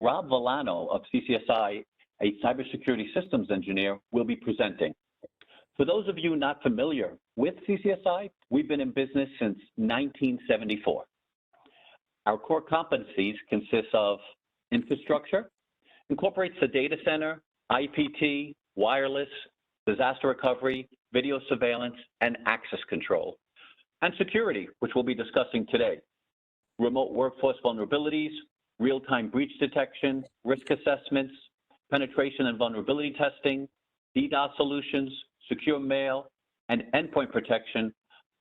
Rob Villano of CCSI, a cybersecurity systems engineer, will be presenting. For those of you not familiar with CCSI, we've been in business since 1974. Our core competencies consist of infrastructure, incorporates the data center, IPT, wireless, disaster recovery, video surveillance, and access control, and security, which we'll be discussing today. Remote workforce vulnerabilities, real-time breach detection, risk assessments, penetration and vulnerability testing, DDoS solutions, secure mail, and endpoint protection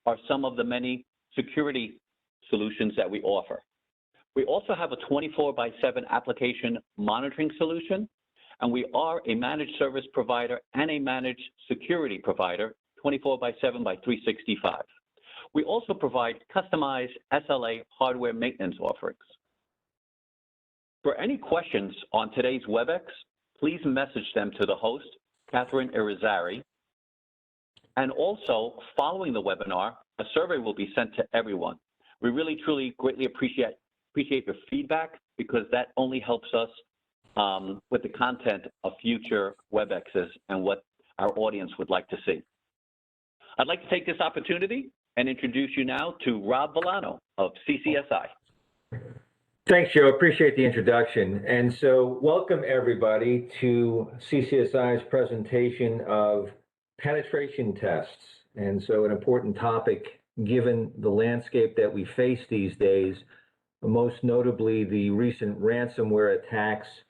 are some of the many security solutions that we offer. We also have a 24/7 application monitoring solution, and we are a managed service provider and a managed security provider 24/7 by 365. We also provide customized SLA hardware maintenance offerings. For any questions on today's WebEx, please message them to the host, Catherine Irizarry. And also, following the webinar, a survey will be sent to everyone. We really, truly, greatly appreciate your feedback because that only helps us with the content of future WebExes and what our audience would like to see. I'd like to take this opportunity and introduce you now to Rob Villano of CCSI. Thanks, Joe. Appreciate the introduction. And so welcome everybody to CCSI's presentation of penetration tests. And so an important topic given the landscape that we face these days, most notably the recent ransomware attacks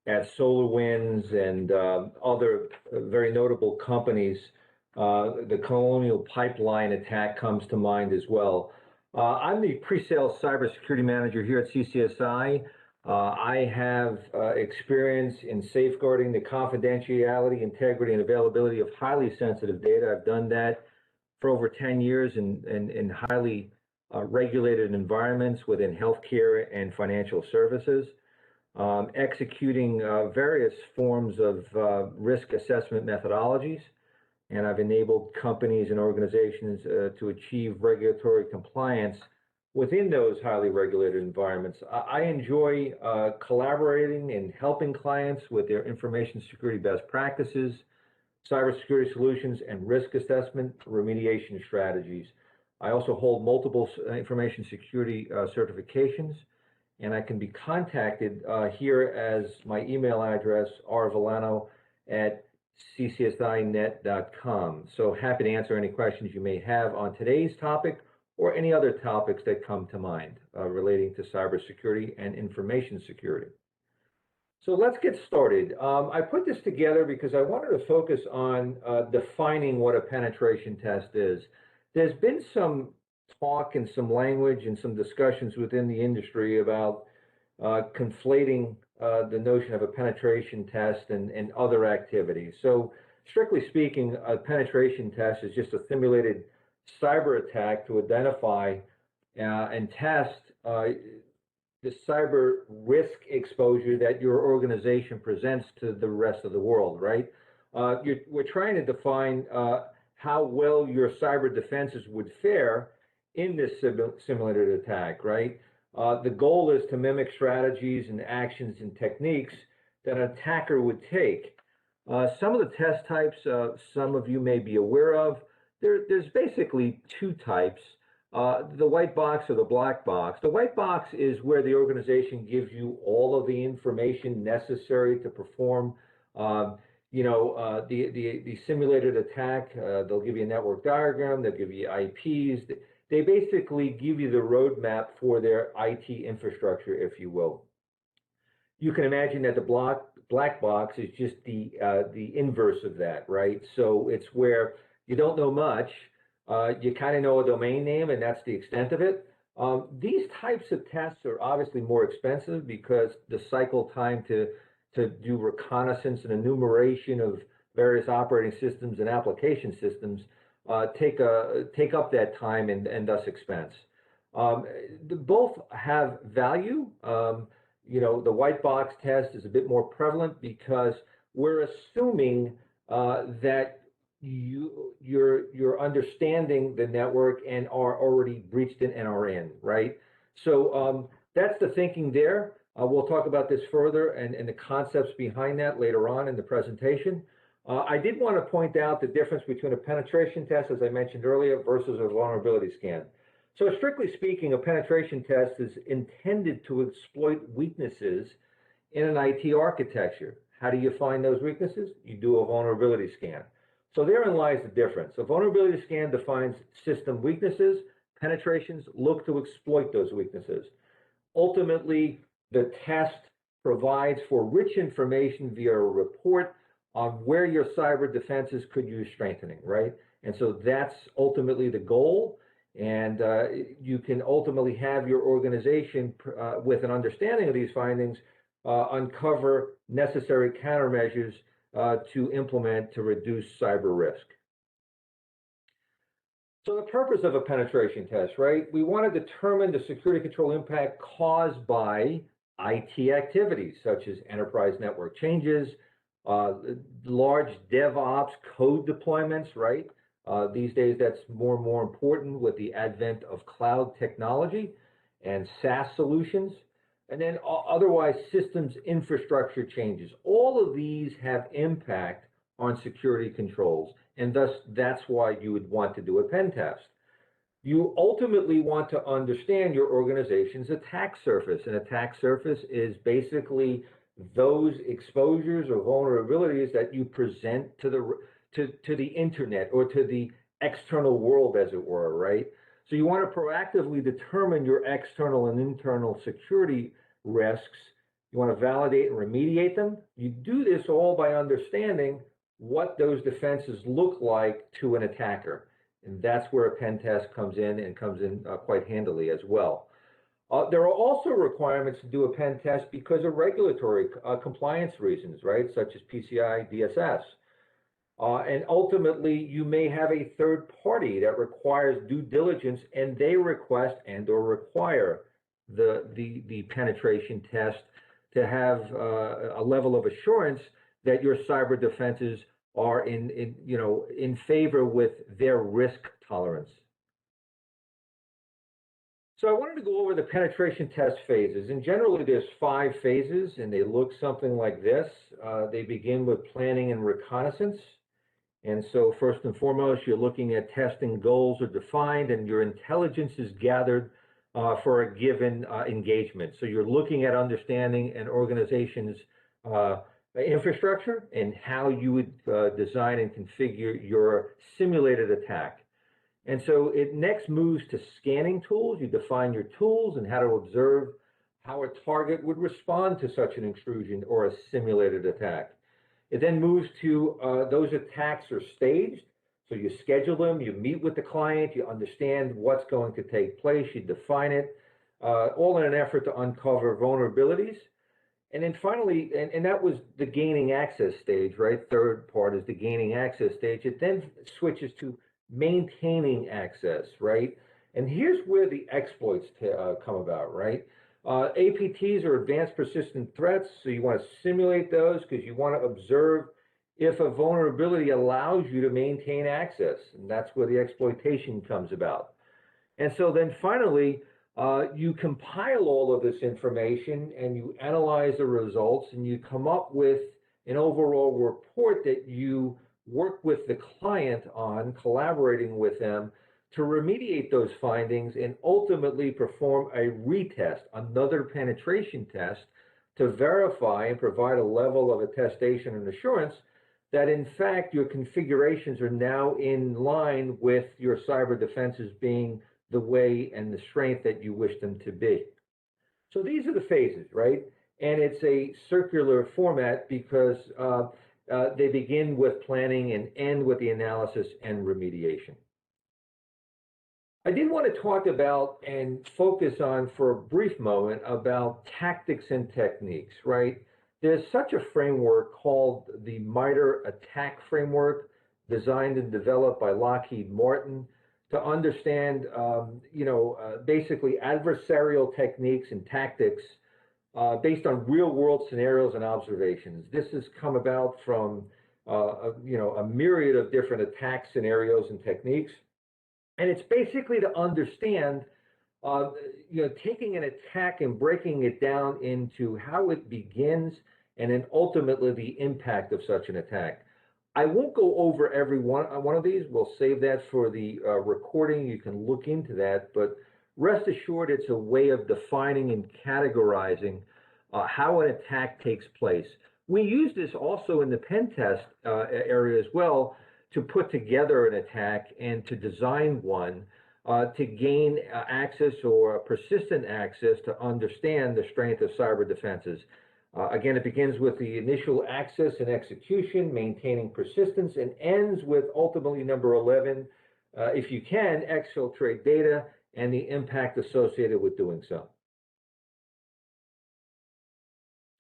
at SolarWinds and other very notable companies. The Colonial Pipeline attack comes to mind as well. I'm the pre-sales cybersecurity manager here at CCSI. I have experience in safeguarding the confidentiality, integrity, and availability of highly sensitive data. I've done that for over 10 years in highly regulated environments within healthcare and financial services, executing various forms of risk assessment methodologies. And I've enabled companies and organizations to achieve regulatory compliance within those highly regulated environments. I enjoy collaborating and helping clients with their information security best practices, cybersecurity solutions, and risk assessment remediation strategies. I also hold multiple information security certifications, and I can be contacted here as my email address, rvillano@ccsinet.com. So happy to answer any questions you may have on today's topic or any other topics that come to mind relating to cybersecurity and information security. So let's get started. I put this together because I wanted to focus on defining what a penetration test is. There's been some talk and some language and some discussions within the industry about conflating the notion of a penetration test and other activities. So strictly speaking, a penetration test is just a simulated cyber attack to identify and test the cyber risk exposure that your organization presents to the rest of the world, right? We're trying to define how well your cyber defenses would fare in this simulated attack, right? The goal is to mimic strategies and actions and techniques that an attacker would take. Some of the test types, some of you may be aware of, there's basically two types, the white box or the black box. The white box is where the organization gives you all of the information necessary to perform the simulated attack. They'll give you a network diagram, they'll give you IPs. They basically give you the roadmap for their IT infrastructure, if you will. You can imagine that the black box is just the inverse of that, right? So it's where you don't know much. You kind of know a domain name, and that's the extent of it. These types of tests are obviously more expensive because the cycle time to do reconnaissance and enumeration of various operating systems and application systems take up that time and thus expense. Both have value. The white box test is a bit more prevalent because we're assuming that you're understanding the network and are already breached it and are in, right? So that's the thinking there. We'll talk about this further and the concepts behind that later on in the presentation. I did want to point out the difference between a penetration test, as I mentioned earlier, versus a vulnerability scan. So strictly speaking, a penetration test is intended to exploit weaknesses in an IT architecture. How do you find those weaknesses? You do a vulnerability scan. So therein lies the difference. A vulnerability scan defines system weaknesses. Penetrations look to exploit those weaknesses. Ultimately, the test provides for rich information via a report on where your cyber defenses could use strengthening, right? And so that's ultimately the goal. And you can ultimately have your organization, with an understanding of these findings, uncover necessary countermeasures to implement to reduce cyber risk. So the purpose of a penetration test, right? We want to determine the security control impact caused by IT activities, such as enterprise network changes, large DevOps code deployments, right? These days, that's more and more important with the advent of cloud technology and SaaS solutions. And then otherwise, systems infrastructure changes. All of these have impact on security controls, and thus that's why you would want to do a pen test. You ultimately want to understand your organization's attack surface. An attack surface is basically those exposures or vulnerabilities that you present to the internet or to the external world, as it were, right? So you want to proactively determine your external and internal security risks. You want to validate and remediate them. You do this all by understanding what those defenses look like to an attacker. And that's where a pen test comes in, and comes in quite handily as well. There are also requirements to do a pen test because of regulatory compliance reasons, right? Such as PCI DSS. And ultimately, you may have a third party that requires due diligence, and they request and or require the penetration test to have a level of assurance that your cyber defenses are in favor with their risk tolerance. So I wanted to go over the penetration test phases. And generally, there's 5 phases, and they look something like this. They begin with planning and reconnaissance. And so first and foremost, you're looking at testing goals are defined, and your intelligence is gathered for a given engagement. So you're looking at understanding an organization's infrastructure and how you would design and configure your simulated attack. And so it next moves to scanning tools. You define your tools and how to observe how a target would respond to such an intrusion or a simulated attack. It then moves to those attacks are staged. So you schedule them, you meet with the client, you understand what's going to take place, you define it, all in an effort to uncover vulnerabilities. And then finally, and that was the gaining access stage, right? Third part is the gaining access stage. It then switches to maintaining access, right? And here's where the exploits come about, right? APTs are advanced persistent threats, so you want to simulate those because you want to observe if a vulnerability allows you to maintain access, and that's where the exploitation comes about. And so then finally, you compile all of this information and you analyze the results, and you come up with an overall report that you work with the client on, collaborating with them to remediate those findings and ultimately perform a retest, another penetration test, to verify and provide a level of attestation and assurance that in fact your configurations are now in line with your cyber defenses being the way and the strength that you wish them to be. So these are the phases, right? And it's a circular format because they begin with planning and end with the analysis and remediation. I did want to talk about and focus on for a brief moment about tactics and techniques, right? There's such a framework called the MITRE ATT&CK framework, designed and developed by Lockheed Martin to understand, basically adversarial techniques and tactics based on real-world scenarios and observations. This has come about from, a myriad of different attack scenarios and techniques. And it's basically to understand uh, taking an attack and breaking it down into how it begins and then ultimately the impact of such an attack. I won't go over every one of these. We'll save that for the recording. You can look into that, but rest assured it's a way of defining and categorizing how an attack takes place. We use this also in the pen test area as well to put together an attack and to design one to gain access or persistent access to understand the strength of cyber defenses. Again, it begins with the initial access and execution, maintaining persistence, and ends with ultimately number 11, if you can, exfiltrate data and the impact associated with doing so.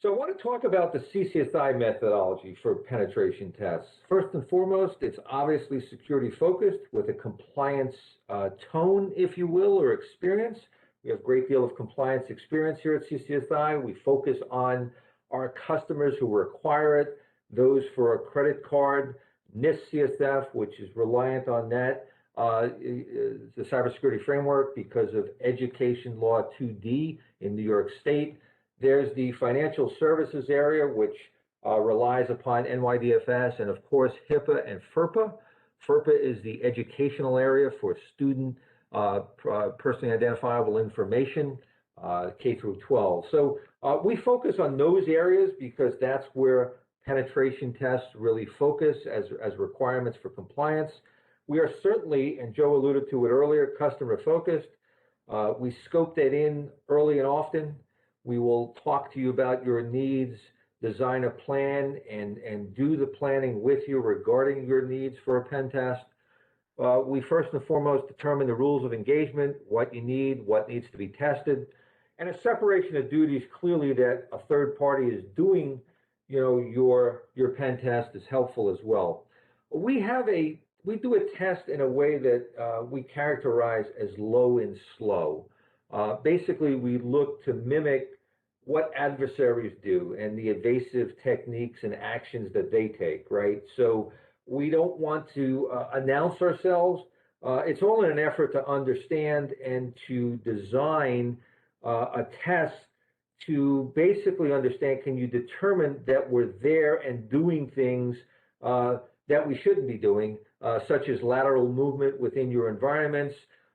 So I want to talk about the CCSI methodology for penetration tests. First and foremost, it's obviously security focused with a compliance tone, if you will, or experience. We have a great deal of compliance experience here at CCSI. We focus on our customers who require it, those for a credit card, NIST CSF, which is reliant on that, the cybersecurity framework because of Education Law 2D in New York State. There's the financial services area, which relies upon NYDFS and, of course, HIPAA and FERPA. FERPA is the educational area for student personally identifiable information, K through 12. So we focus on those areas because that's where penetration tests really focus as requirements for compliance. We are certainly, and Joe alluded to it earlier, customer focused. We scope that in early and often. We will talk to you about your needs, design a plan, and do the planning with you regarding your needs for a pen test. We first and foremost determine the rules of engagement, what you need, what needs to be tested, and a separation of duties clearly that a third party is doing, your pen test is helpful as well. We do a test in a way that we characterize as low and slow. Basically, we look to mimic what adversaries do and the evasive techniques and actions that they take, right? So we don't want to announce ourselves. It's all in an effort to understand and to design a test to basically understand, can you determine that we're there and doing things that we shouldn't be doing, such as lateral movement within your environments,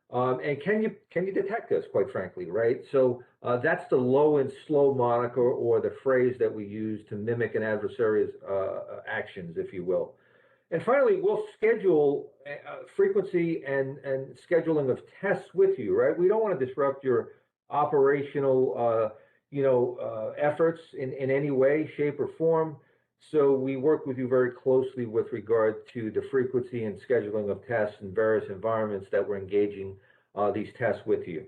and can you detect us, quite frankly, right? So that's the low and slow moniker or the phrase that we use to mimic an adversary's actions, if you will. And finally, we'll schedule frequency and scheduling of tests with you, right? We don't want to disrupt your operational, efforts in any way, shape, or form. So we work with you very closely with regard to the frequency and scheduling of tests in various environments that we're engaging these tests with you.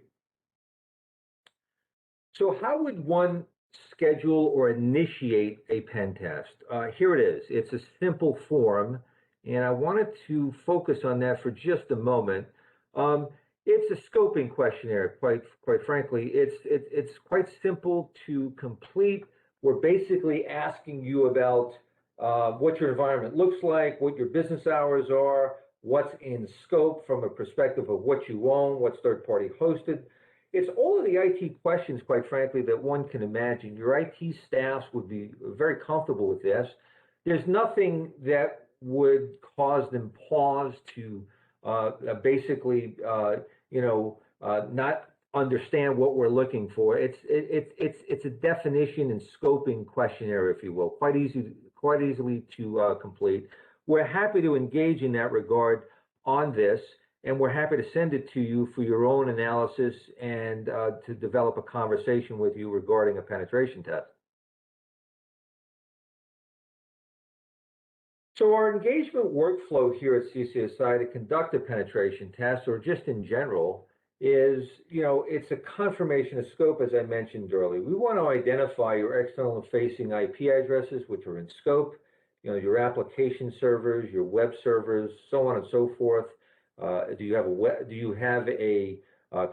So how would one schedule or initiate a pen test? Here it is. It's a simple form, and I wanted to focus on that for just a moment. It's a scoping questionnaire, quite frankly. It's quite simple to complete. We're basically asking you about what your environment looks like, what your business hours are, what's in scope from a perspective of what you own, what's third-party hosted. It's all of the IT questions, quite frankly, that one can imagine. Your IT staffs would be very comfortable with this. There's nothing that would cause them pause to basically, not understand what we're looking for. It's a definition and scoping questionnaire, if you will, quite easily to complete. We're happy to engage in that regard on this, and we're happy to send it to you for your own analysis and to develop a conversation with you regarding a penetration test. So our engagement workflow here at CCSI to conduct a penetration test, or just in general, is, it's a confirmation of scope, as I mentioned earlier. We want to identify your external facing IP addresses, which are in scope, your application servers, your web servers, so on and so forth. Do you have a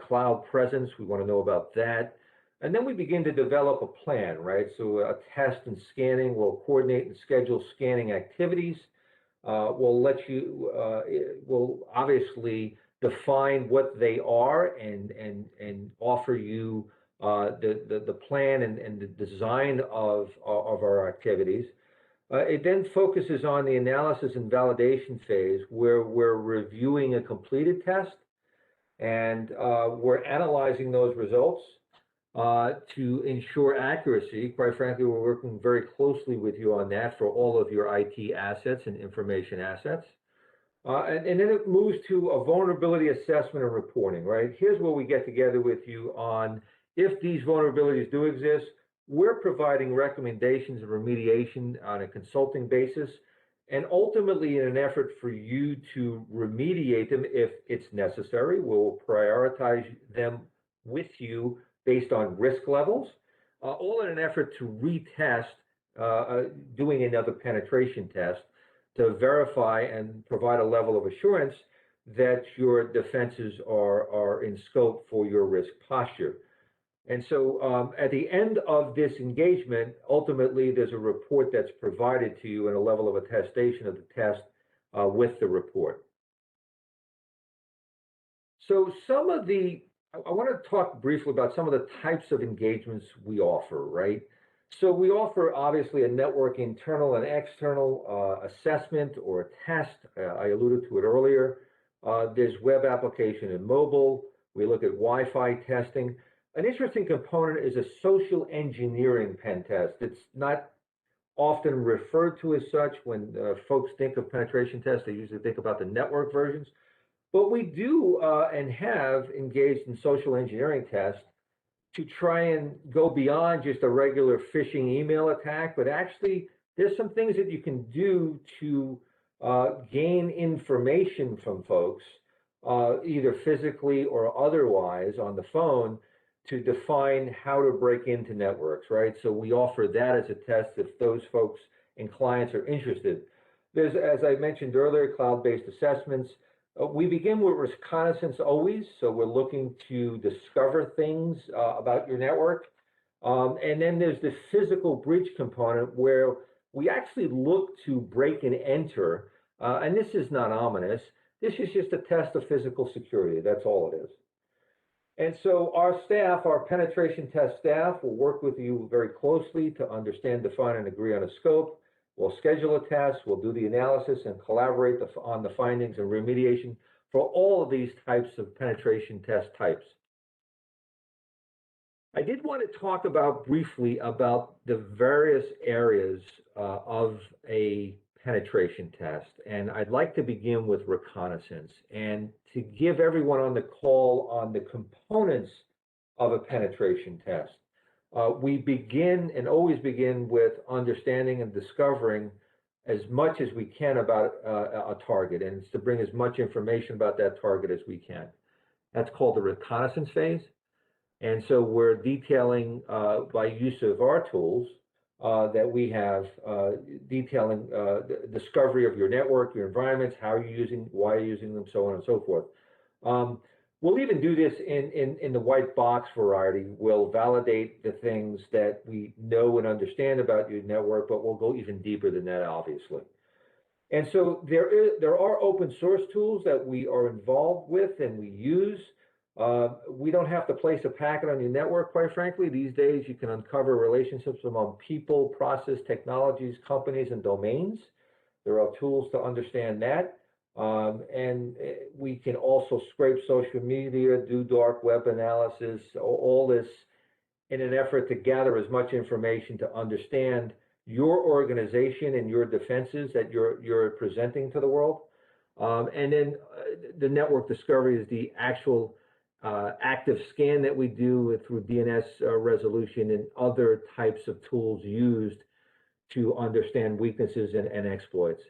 cloud presence? We want to know about that. And then we begin to develop a plan, right? So a test and scanning, we'll coordinate and schedule scanning activities. We'll obviously define what they are and offer you the plan and the design of our activities. It then focuses on the analysis and validation phase where we're reviewing a completed test and we're analyzing those results to ensure accuracy. Quite frankly, we're working very closely with you on that for all of your IT assets and information assets. And then it moves to a vulnerability assessment and reporting, right? Here's where we get together with you on if these vulnerabilities do exist, we're providing recommendations and remediation on a consulting basis, and ultimately in an effort for you to remediate them if it's necessary. We'll prioritize them with you based on risk levels, all in an effort to retest, doing another penetration test to verify and provide a level of assurance that your defenses are in scope for your risk posture. And so at the end of this engagement, ultimately there's a report that's provided to you and a level of attestation of the test with the report. So I want to talk briefly about some of the types of engagements we offer, right? So we offer obviously a network internal and external assessment or a test. I alluded to it earlier. There's web application and mobile. We look at Wi-Fi testing. An interesting component is a social engineering pen test. It's not often referred to as such when folks think of penetration tests. They usually think about the network versions. But we do and have engaged in social engineering tests to try and go beyond just a regular phishing email attack, but actually there's some things that you can do to gain information from folks, either physically or otherwise on the phone, to define how to break into networks, right? So we offer that as a test if those folks and clients are interested. There's, as I mentioned earlier, cloud-based assessments. We begin with reconnaissance always, so we're looking to discover things about your network. And then there's the physical breach component where we actually look to break and enter, and this is not ominous. This is just a test of physical security. That's all it is. And so our staff, our penetration test staff, will work with you very closely to understand, define, and agree on a scope. We'll schedule a test, we'll do the analysis and collaborate on the findings and remediation for all of these types of penetration test types. I did want to talk briefly about the various areas of a penetration test, and I'd like to begin with reconnaissance and to give everyone on the call on the components of a penetration test. We begin and always begin with understanding and discovering as much as we can about a target, and it's to bring as much information about that target as we can. That's called the reconnaissance phase. And so we're detailing by use of our tools that we have, detailing the discovery of your network, your environments, how you're using, why you're using them, so on and so forth. We'll even do this in the white box variety. We'll validate the things that we know and understand about your network, but we'll go even deeper than that, obviously. And so there are open source tools that we are involved with and we use. We don't have to place a packet on your network, quite frankly. These days, you can uncover relationships among people, process, technologies, companies, and domains. There are tools to understand that. And we can also scrape social media, do dark web analysis, all this in an effort to gather as much information to understand your organization and your defenses that you're presenting to the world. And then the network discovery is the actual active scan that we do through DNS resolution and other types of tools used to understand weaknesses and exploits.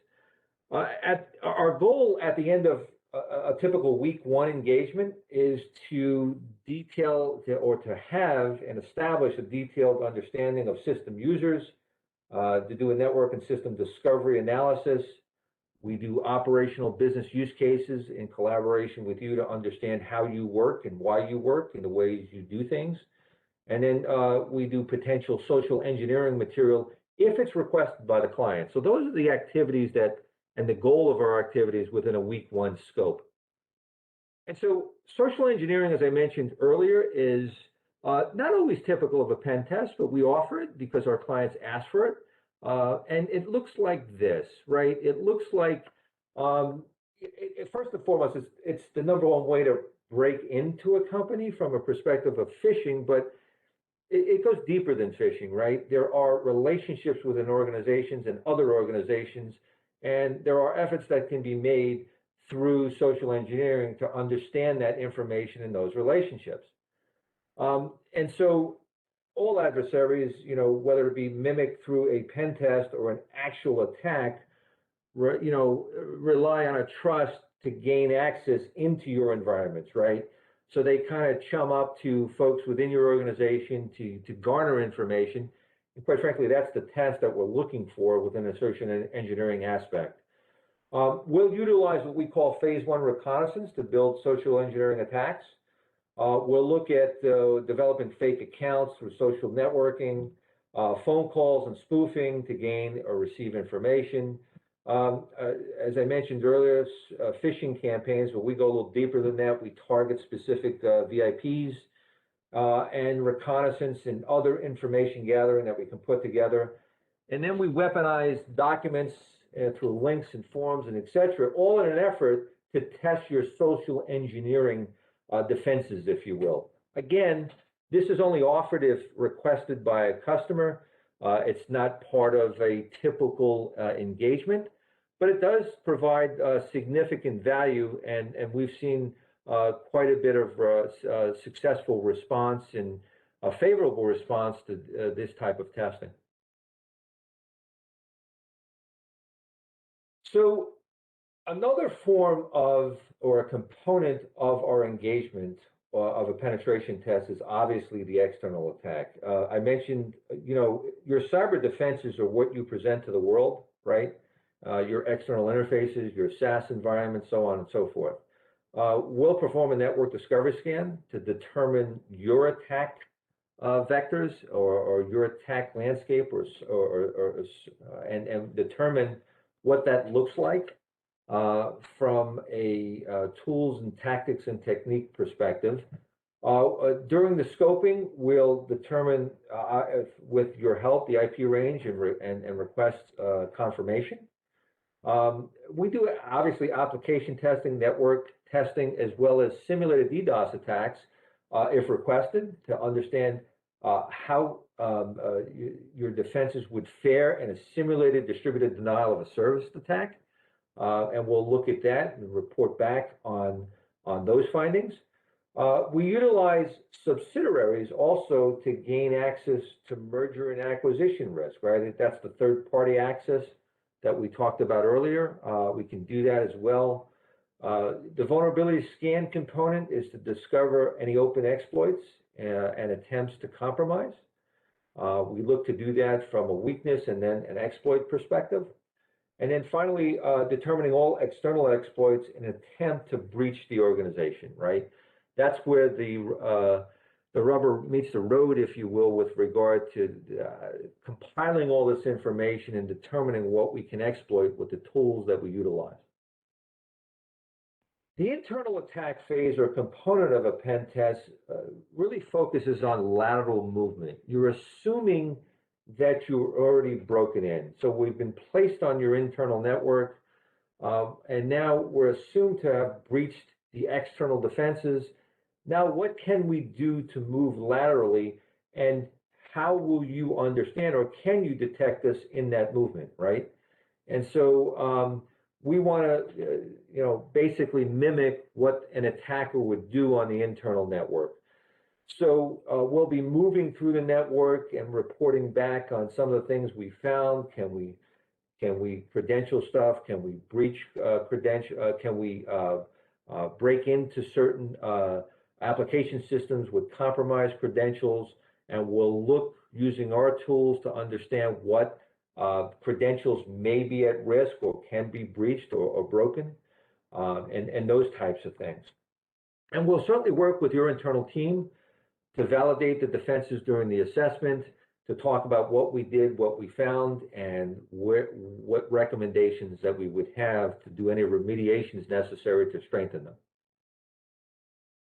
Our goal at the end of a typical week one engagement is to detail or to have and establish a detailed understanding of system users, to do a network and system discovery analysis. We do operational business use cases in collaboration with you to understand how you work and why you work and the ways you do things. And then we do potential social engineering material if it's requested by the client. So those are the activities and the goal of our activities within a week one scope. And so social engineering, as I mentioned earlier, is not always typical of a pen test, but we offer it because our clients ask for it. And it looks like this, right? It looks like, first and foremost, it's the number one way to break into a company from a perspective of phishing, but it goes deeper than phishing, right? There are relationships within organizations and other organizations, and there are efforts that can be made through social engineering to understand that information in those relationships. And so all adversaries, whether it be mimicked through a pen test or an actual attack, rely on a trust to gain access into your environments, right? So they kind of chum up to folks within your organization to garner information. And quite frankly, that's the test that we're looking for within a social engineering aspect. We'll utilize what we call phase one reconnaissance to build social engineering attacks. We'll look at developing fake accounts through social networking, phone calls and spoofing to gain or receive information. As I mentioned earlier, phishing campaigns, where we go a little deeper than that. We target specific VIPs and reconnaissance and other information gathering that we can put together. And then we weaponize documents through links and forums and et cetera, all in an effort to test your social engineering defenses, if you will. Again, this is only offered if requested by a customer. It's not part of a typical engagement, but it does provide significant value, and we've seen quite a bit of successful response and a favorable response to this type of testing. So another form of, or a component of our engagement of a penetration test is obviously the external attack. I mentioned, your cyber defenses are what you present to the world, right? Your external interfaces, your SaaS environment, so on and so forth. We'll perform a network discovery scan to determine your attack vectors or your attack landscape, and determine what that looks like from a tools and tactics and technique perspective. During the scoping, we'll determine, with your help, the IP range and request confirmation. We do obviously application testing, network testing, as well as simulated DDoS attacks, if requested, to understand how your defenses would fare in a simulated distributed denial of a service attack. And we'll look at that and report back on those findings. We utilize subsidiaries also to gain access to merger and acquisition risk, right? I think that's the third-party access that we talked about earlier. We can do that as well. The vulnerability scan component is to discover any open exploits and attempts to compromise. We look to do that from a weakness and then an exploit perspective. And then finally, determining all external exploits in an attempt to breach the organization, right? That's where the rubber meets the road, if you will, with regard to compiling all this information and determining what we can exploit with the tools that we utilize. The internal attack phase or component of a pen test really focuses on lateral movement. You're assuming that you're already broken in. So we've been placed on your internal network, and now we're assumed to have breached the external defenses. Now, what can we do to move laterally, and how will you understand, or can you detect us in that movement, right? And so we want to, basically mimic what an attacker would do on the internal network. So we'll be moving through the network and reporting back on some of the things we found. Can we credential stuff? Can we breach credential? Can we break into certain application systems with compromised credentials? And we'll look using our tools to understand what credentials may be at risk or can be breached or broken, and those types of things. And we'll certainly work with your internal team to validate the defenses during the assessment, to talk about what we did, what we found, and what recommendations that we would have to do any remediations necessary to strengthen them.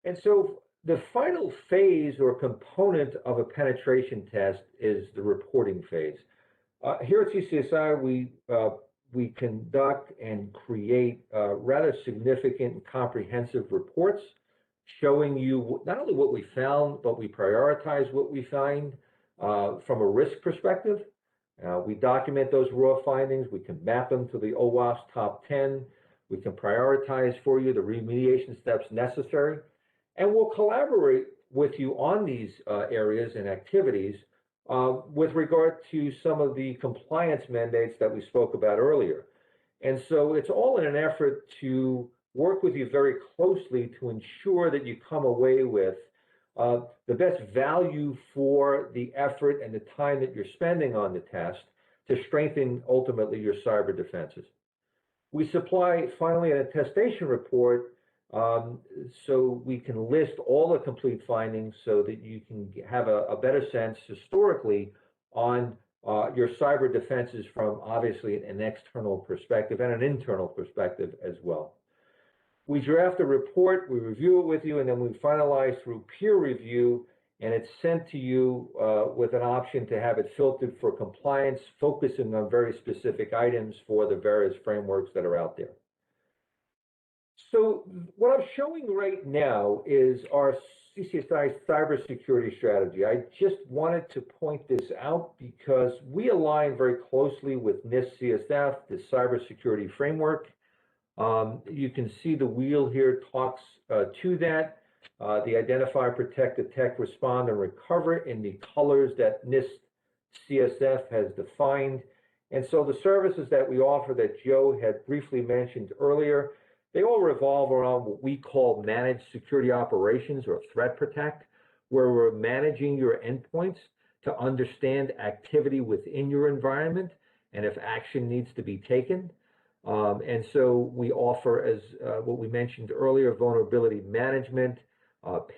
And so the final phase or component of a penetration test is the reporting phase. Here at CCSI, we conduct and create rather significant and comprehensive reports showing you not only what we found, but we prioritize what we find from a risk perspective. We document those raw findings. We can map them to the OWASP top 10. We can prioritize for you the remediation steps necessary. And we'll collaborate with you on these areas and activities with regard to some of the compliance mandates that we spoke about earlier. And so it's all in an effort to work with you very closely to ensure that you come away with the best value for the effort and the time that you're spending on the test to strengthen ultimately your cyber defenses. We supply finally an attestation report so we can list all the complete findings so that you can have a better sense historically on your cyber defenses from obviously an external perspective and an internal perspective as well. We draft a report, we review it with you, and then we finalize through peer review, and it's sent to you with an option to have it filtered for compliance, focusing on very specific items for the various frameworks that are out there. So what I'm showing right now is our CCSI cybersecurity strategy. I just wanted to point this out because we align very closely with NIST CSF, the cybersecurity framework. You can see the wheel here talks to that. The identify, protect, detect, respond, and recover in the colors that NIST CSF has defined. And so the services that we offer that Joe had briefly mentioned earlier, they all revolve around what we call managed security operations or threat protect, where we're managing your endpoints to understand activity within your environment and if action needs to be taken. And so we offer, as what we mentioned earlier, vulnerability management,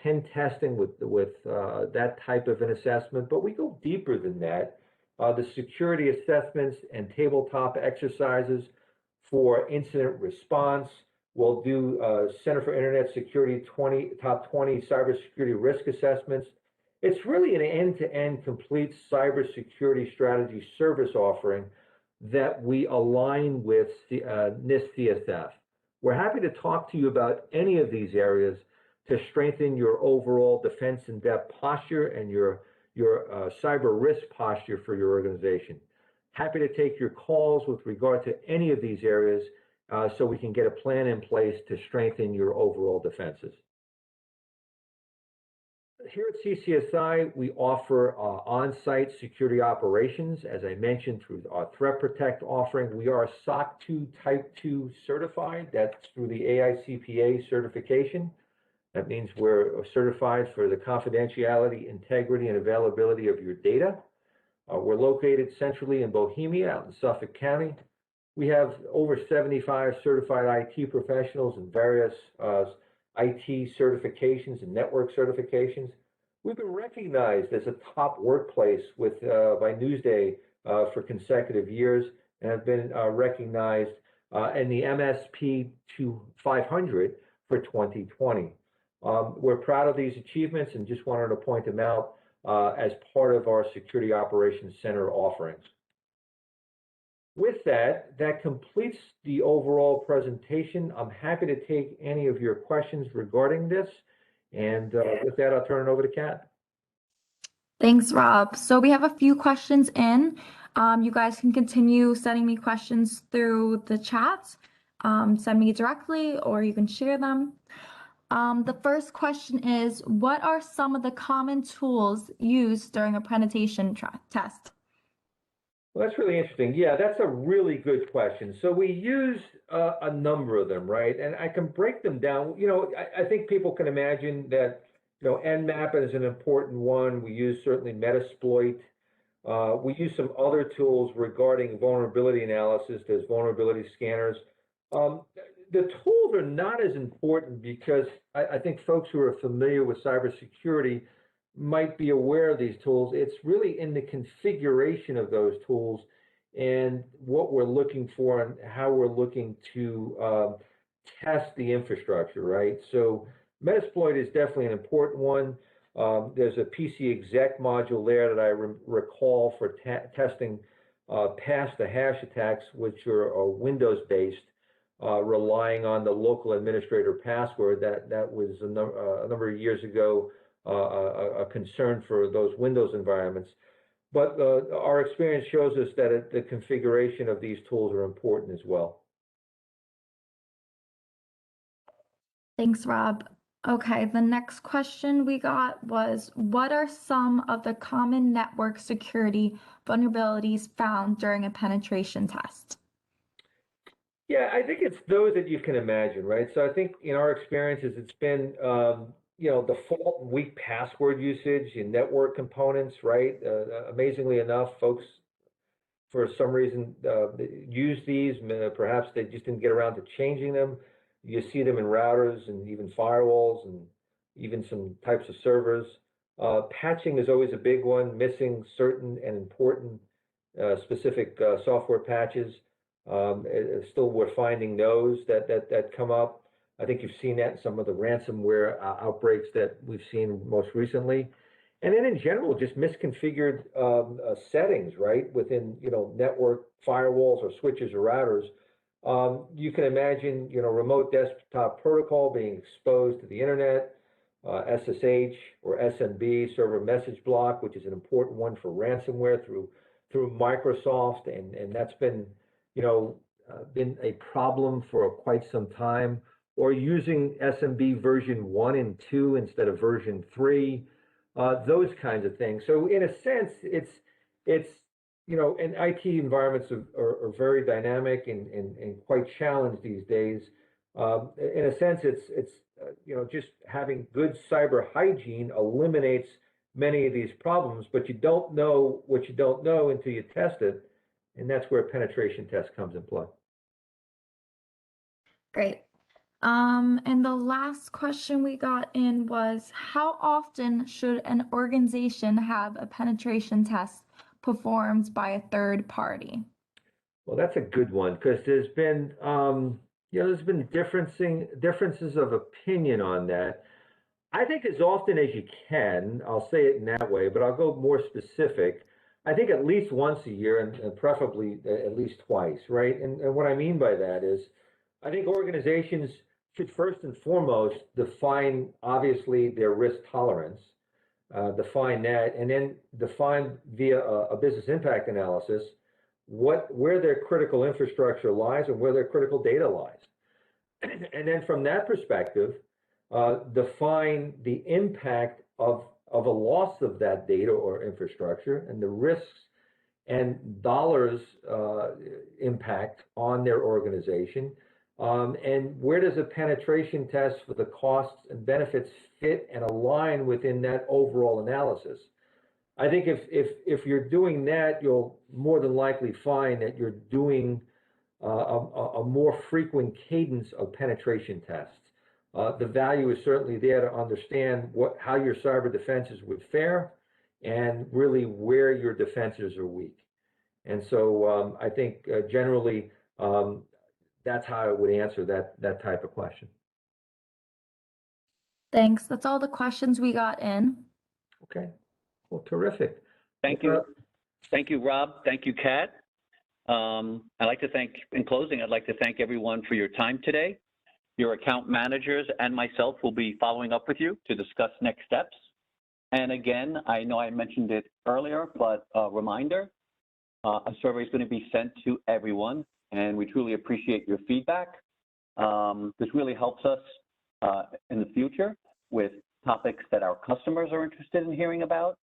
pen testing with that type of an assessment, but we go deeper than that. The security assessments and tabletop exercises for incident response. We'll do Center for Internet Security top 20 cybersecurity risk assessments. It's really an end-to-end complete cybersecurity strategy service offering that we align with the NIST CSF. We're happy to talk to you about any of these areas to strengthen your overall defense in depth posture and your cyber risk posture for your organization. Happy to take your calls with regard to any of these areas so we can get a plan in place to strengthen your overall defenses. Here at CCSI, we offer on-site security operations. As I mentioned, through our Threat Protect offering, we are SOC 2 Type 2 certified. That's through the AICPA certification. That means we're certified for the confidentiality, integrity, and availability of your data. We're located centrally in Bohemia, out in Suffolk County. We have over 75 certified IT professionals and various IT certifications and network certifications. We've been recognized as a top workplace by Newsday for consecutive years and have been recognized in the MSP 500 for 2020. We're proud of these achievements and just wanted to point them out as part of our Security Operations Center offerings. With that, that completes the overall presentation. I'm happy to take any of your questions regarding this. And with that, I'll turn it over to Kat. Thanks, Rob. So we have a few questions in. You guys can continue sending me questions through the chat. Send me directly or you can share them. The first question is, what are some of the common tools used during a penetration test? Well, that's really interesting. Yeah, that's a really good question. So we use a number of them, right? And I can break them down. You know, I think people can imagine that, you know, Nmap is an important one. We use certainly Metasploit. We use some other tools regarding vulnerability analysis. There's vulnerability scanners. The tools are not as important because I think folks who are familiar with cybersecurity might be aware of these tools. It's really in the configuration of those tools and what we're looking for and how we're looking to test the infrastructure, right? So Metasploit is definitely an important one. There's a PC exec module there that I recall for testing past the hash attacks, which are Windows-based, relying on the local administrator password. That was a number of years ago a concern for those Windows environments. But our experience shows us that the configuration of these tools are important as well. Thanks, Rob. Okay, the next question we got was, what are some of the common network security vulnerabilities found during a penetration test? Yeah, I think it's those that you can imagine, right? So I think in our experiences, it's been, default and weak password usage in network components, right? Amazingly enough, folks, for some reason, use these. Perhaps they just didn't get around to changing them. You see them in routers and even firewalls and even some types of servers. Patching is always a big one, missing certain and important specific software patches. Still, we're finding those that come up. I think you've seen that in some of the ransomware outbreaks that we've seen most recently. And then in general, just misconfigured settings, right, within, network firewalls or switches or routers. You can imagine, remote desktop protocol being exposed to the internet, SSH or SMB, server message block, which is an important one for ransomware through Microsoft, and that's been, been a problem for quite some time. Or using SMB version 1 and 2 instead of version 3, those kinds of things. So in a sense, it's and IT environments are very dynamic and quite challenged these days. In a sense, it's just having good cyber hygiene eliminates many of these problems, but you don't know what you don't know until you test it, and that's where a penetration test comes in play. Great. And the last question we got in was, how often should an organization have a penetration test performed by a third party? Well, that's a good one because there's been differences of opinion on that. I think as often as you can, I'll say it in that way, but I'll go more specific. I think at least once a year and preferably at least twice, right? And what I mean by that is I think organizations should first and foremost define, obviously, their risk tolerance, define that, and then define via a business impact analysis where their critical infrastructure lies and where their critical data lies. And then from that perspective, define the impact of a loss of that data or infrastructure and the risks and dollars impact on their organization. And where does a penetration test for the costs and benefits fit and align within that overall analysis? I think if you're doing that, you'll more than likely find that you're doing a more frequent cadence of penetration tests. The value is certainly there to understand how your cyber defenses would fare and really where your defenses are weak. And so I think generally that's how I would answer that type of question. Thanks. That's all the questions we got in. Okay. Well, terrific. Thank you. Thank you, Rob. Thank you, Kat. In closing, I'd like to thank everyone for your time today. Your account managers and myself will be following up with you to discuss next steps. And again, I know I mentioned it earlier, but a reminder, a survey is going to be sent to everyone, and we truly appreciate your feedback. This really helps us in the future with topics that our customers are interested in hearing about.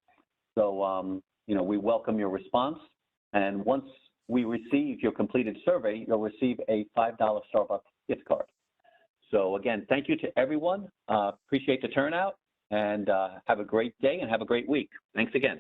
So, we welcome your response. And once we receive your completed survey, you'll receive a $5 Starbucks gift card. So again, thank you to everyone. Appreciate the turnout, and have a great day and have a great week. Thanks again.